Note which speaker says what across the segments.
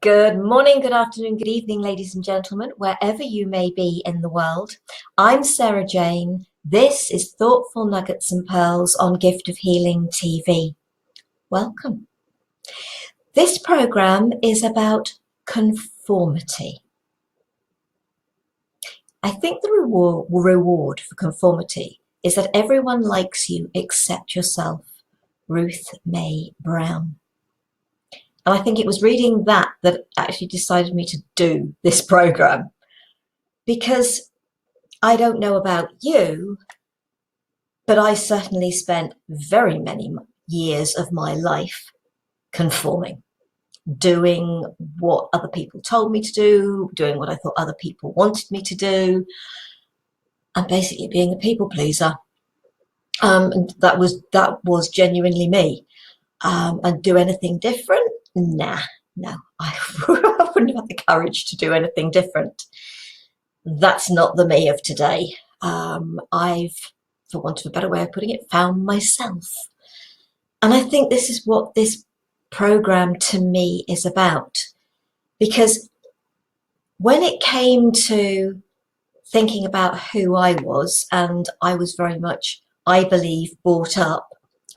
Speaker 1: Good morning, good afternoon, good evening, ladies and gentlemen, wherever you may be in the world. I'm Sara Jane. This is Thoughtful Nuggets and Pearls on Gift of Healing TV. Welcome. This program is about conformity. I think the reward for conformity is that everyone likes you except yourself. Ruth May Brown. And I think it was reading that actually decided me to do this program, because I don't know about you, but I certainly spent very many years of my life conforming, doing what other people told me to do, doing what I thought other people wanted me to do, and basically being a people pleaser. And that was genuinely me. And do anything different? Nah, no, I wouldn't have the courage to do anything different. That's not the me of today. I've, for want of a better way of putting it, found myself. And I think this is what this program to me is about. Because when it came to thinking about who I was, and I was very much, I believe, brought up,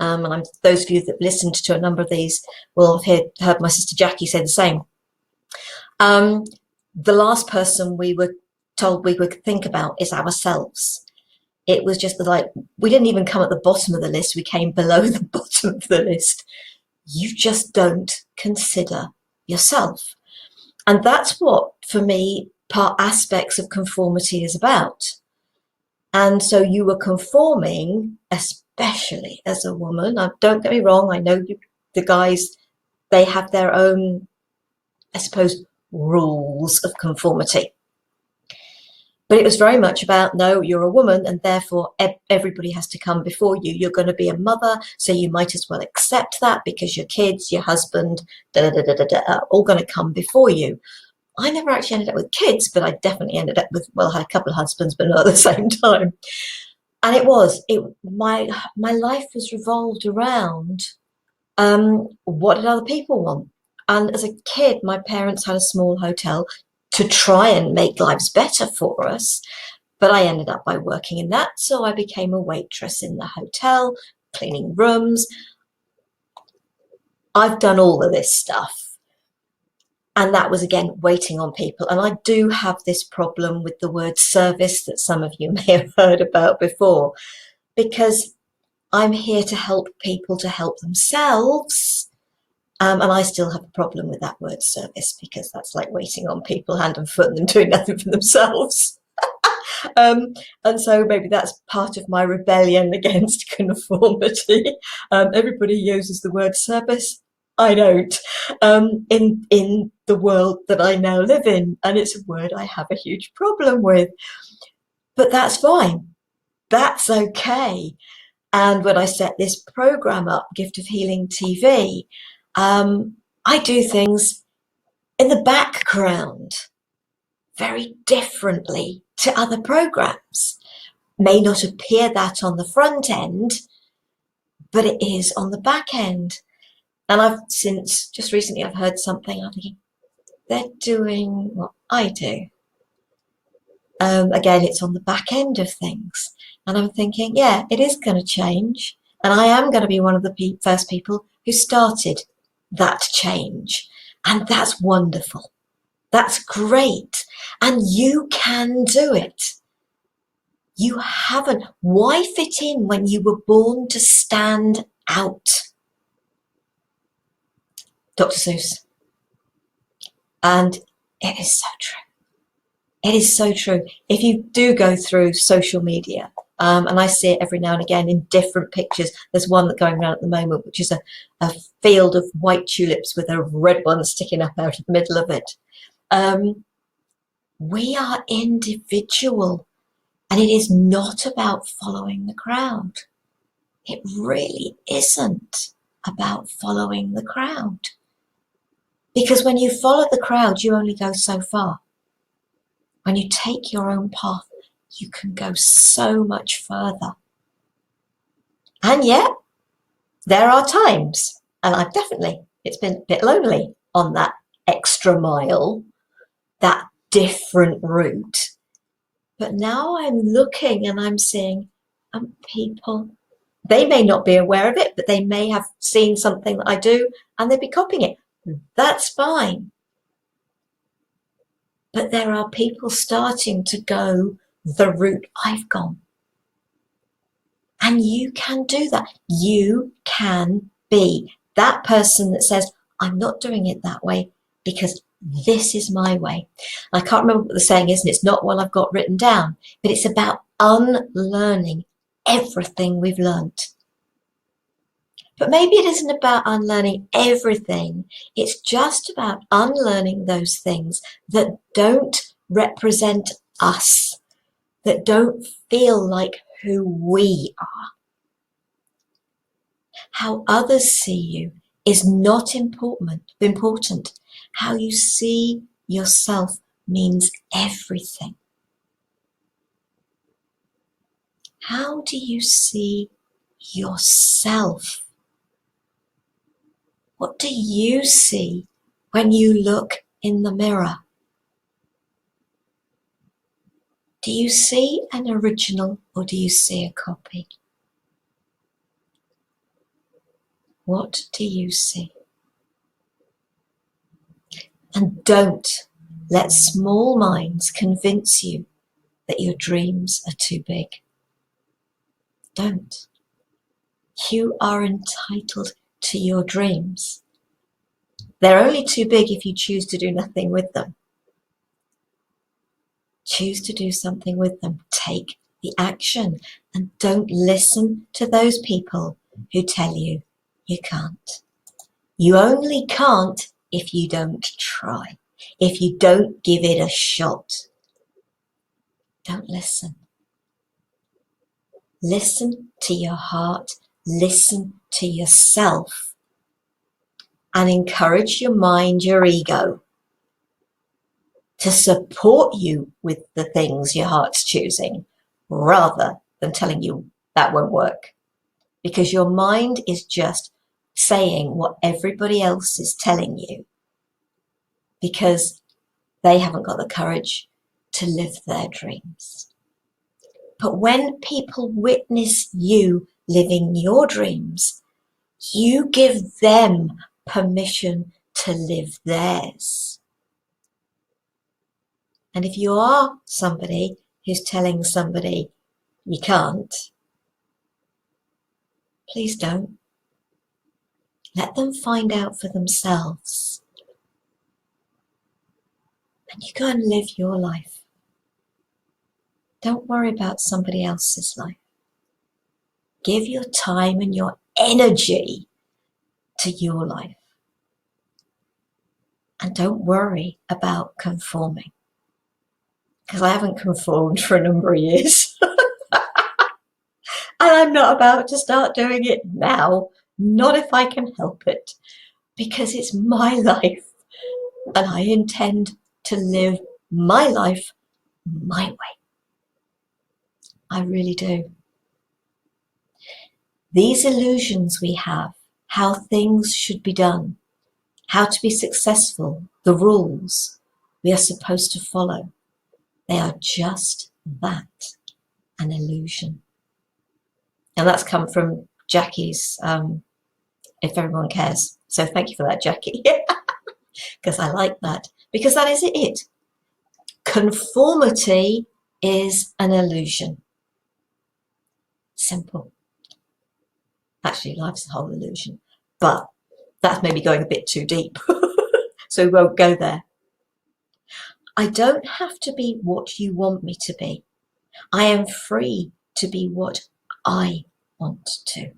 Speaker 1: and those of you that listened to a number of these will have heard my sister Jackie say the same. The last person we were told we would think about is ourselves. It was just we didn't even come at the bottom of the list, we came below the bottom of the list. You just don't consider yourself. And that's what, for me, aspects of conformity is about. And so you were conforming, especially as a woman. Now, don't get me wrong, I know the guys, they have their own, I suppose, rules of conformity. But it was very much about, no, you're a woman and therefore everybody has to come before you. You're going to be a mother, so you might as well accept that because your kids, your husband, are all going to come before you. I never actually ended up with kids, but I definitely ended up with, well, I had a couple of husbands, but not at the same time. And my life was revolved around what did other people want? And as a kid, my parents had a small hotel to try and make lives better for us. But I ended up by working in that. So I became a waitress in the hotel, cleaning rooms. I've done all of this stuff. And that was, again, waiting on people. And I do have this problem with the word service that some of you may have heard about before, because I'm here to help people to help themselves. And I still have a problem with that word service, because that's like waiting on people hand and foot and them doing nothing for themselves. And so maybe that's part of my rebellion against conformity. Everybody uses the word service. I don't, in the world that I now live in. And it's a word I have a huge problem with. But that's fine. That's okay. And when I set this program up, Gift of Healing TV, I do things in the background very differently to other programs. May not appear that on the front end, but it is on the back end. And just recently I've heard something, I'm thinking, they're doing what I do. Again, it's on the back end of things. And I'm thinking, yeah, it is going to change. And I am going to be one of the first people who started that change. And that's wonderful. That's great. And you can do it. You haven't. Why fit in when you were born to stand out? Dr. Seuss. And it is so true. It is so true. If you do go through social media, and I see it every now and again in different pictures. There's one that's going around at the moment, which is a field of white tulips with a red one sticking up out of the middle of it. We are individual, and it is not about following the crowd. It really isn't about following the crowd. Because when you follow the crowd, you only go so far. When you take your own path, you can go so much further. And yet, there are times, and it's been a bit lonely on that extra mile, that different route. But now I'm looking and I'm seeing people, they may not be aware of it, but they may have seen something that I do and they'd be copying it. That's fine. But there are people starting to go the route I've gone. And you can do that. You can be that person that says, I'm not doing it that way because this is my way. I can't remember what the saying is, and it's not one I've got written down, but it's about unlearning everything we've learnt. But maybe it isn't about unlearning everything. It's just about unlearning those things that don't represent us, that don't feel like who we are. How others see you is not important. How you see yourself means everything. How do you see yourself? What do you see when you look in the mirror? Do you see an original or do you see a copy? What do you see? And don't let small minds convince you that your dreams are too big. Don't. You are entitled to your dreams. They're only too big if you choose to do nothing with them. Choose to do something with them. Take the action and don't listen to those people who tell you you can't. You only can't if you don't try, if you don't give it a shot. Don't listen. Listen to your heart, listen to yourself, and encourage your mind, your ego, to support you with the things your heart's choosing, rather than telling you that won't work. Because your mind is just saying what everybody else is telling you, because they haven't got the courage to live their dreams. But when people witness you living your dreams, you give them permission to live theirs. And if you are somebody who's telling somebody you can't, please don't. Let them find out for themselves. And you go and live your life. Don't worry about somebody else's life. Give your time and your energy to your life. And don't worry about conforming. Because I haven't conformed for a number of years. And I'm not about to start doing it now. Not if I can help it. Because it's my life. And I intend to live my life my way. I really do. These illusions we have, how things should be done, how to be successful, the rules we are supposed to follow, they are just that, an illusion. And that's come from Jackie's If Everyone Cares. So thank you for that, Jackie. Because I like that. Because that is it. Conformity is an illusion. Simple. Actually, life's a whole illusion. But that's maybe going a bit too deep. So we won't go there. I don't have to be what you want me to be. I am free to be what I want to.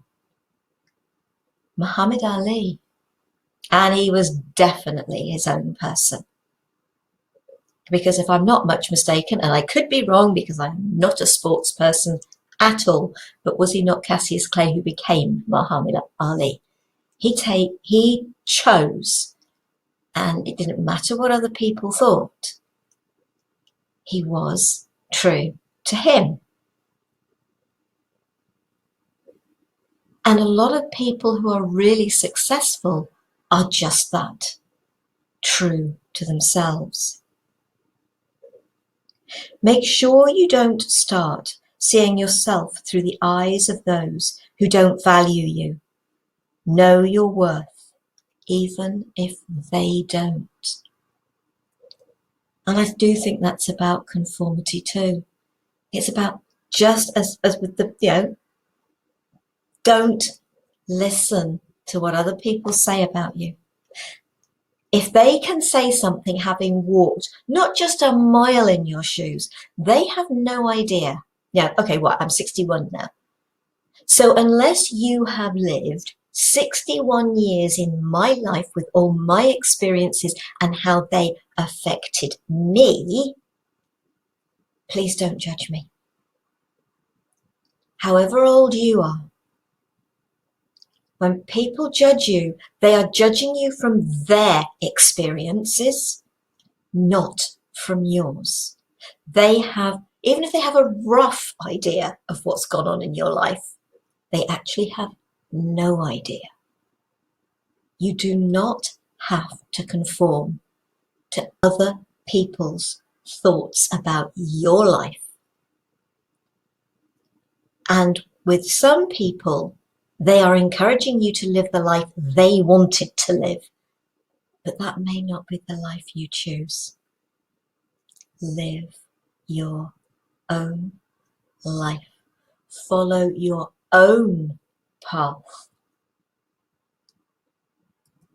Speaker 1: Muhammad Ali. And he was definitely his own person. Because if I'm not much mistaken, and I could be wrong because I'm not a sports person at all, but was he not Cassius Clay who became Muhammad Ali? He chose, and it didn't matter what other people thought. He was true to him. And a lot of people who are really successful are just that. true to themselves. Make sure you don't start seeing yourself through the eyes of those who don't value you. Know your worth, even if they don't. And I do think that's about conformity too. It's about, just as with the, don't listen to what other people say about you. If they can say something having walked not just a mile in your shoes, they have no idea. Yeah, okay, I'm 61 now. So unless you have lived 61 years in my life with all my experiences and how they affected me, please don't judge me. However old you are, when people judge you, they are judging you from their experiences, not from yours. They have, even if they have a rough idea of what's gone on in your life, they actually have no idea. You do not have to conform to other people's thoughts about your life. And with some people, they are encouraging you to live the life they wanted to live, but that may not be the life you choose. Live your own life. Follow your own path.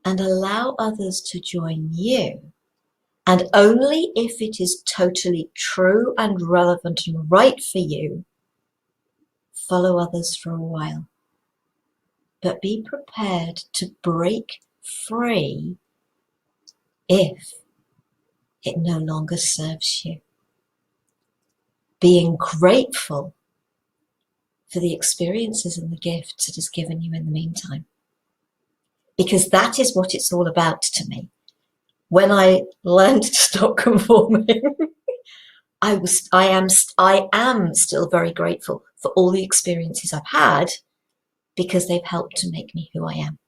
Speaker 1: And allow others to join you. And only if it is totally true and relevant and right for you, follow others for a while. But be prepared to break free if it no longer serves you. Being grateful for the experiences and the gifts it has given you in the meantime. Because that is what it's all about to me. When I learned to stop conforming, I am still very grateful for all the experiences I've had, because they've helped to make me who I am.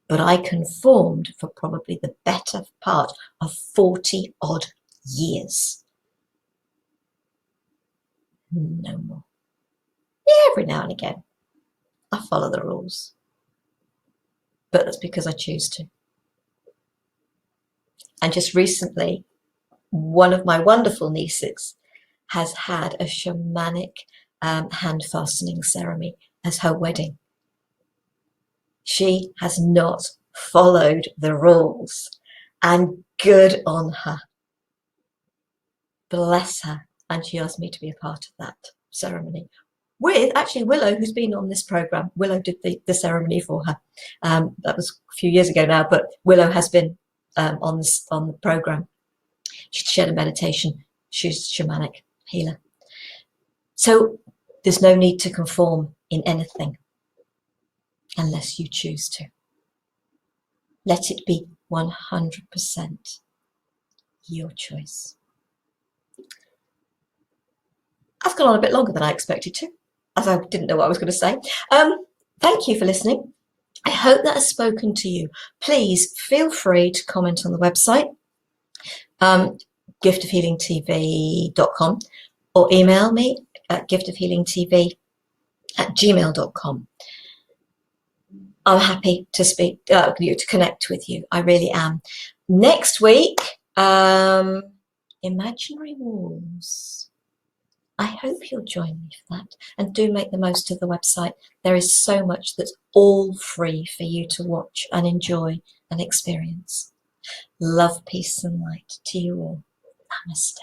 Speaker 1: But I conformed for probably the better part of 40 odd years. No more. Yeah, every now and again, I follow the rules. But that's because I choose to. And just recently, one of my wonderful nieces has had a shamanic hand fastening ceremony as her wedding. She has not followed the rules, and good on her. Bless her. And she asked me to be a part of that ceremony with actually Willow, who's been on this program. Willow did the ceremony for her. That was a few years ago now, but Willow has been on the program. She shared a meditation. She's a shamanic healer. So there's no need to conform in anything unless you choose to. Let it be 100% your choice. I've gone on a bit longer than I expected to, as I didn't know what I was going to say. Thank you for listening. I hope that has spoken to you. Please feel free to comment on the website, giftofhealingtv.com, or email me at giftofhealingtv@gmail.com. I'm happy to speak, to connect with you. I really am. Next week, imaginary walls. I hope you'll join me for that, and do make the most of the website. There is so much that's all free for you to watch and enjoy and experience. Love, peace and light to you all. Namaste.